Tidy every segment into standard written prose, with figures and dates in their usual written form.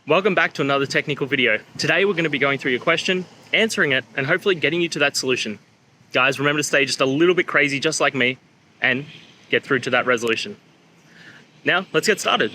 Welcome back to another technical video. Today we're going to be going through your question, answering it, and hopefully getting you to that solution. Guys, remember to stay just a little bit crazy just like me and get through to that resolution. Now, let's get started.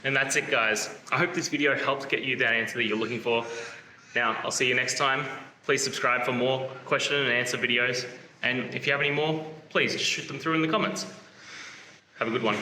And that's it, guys. I hope this video helped get you that answer that you're looking for. Now, I'll see you next time. Please subscribe for more question and answer videos. And if you have any more, please just shoot them through in the comments. Have a good one.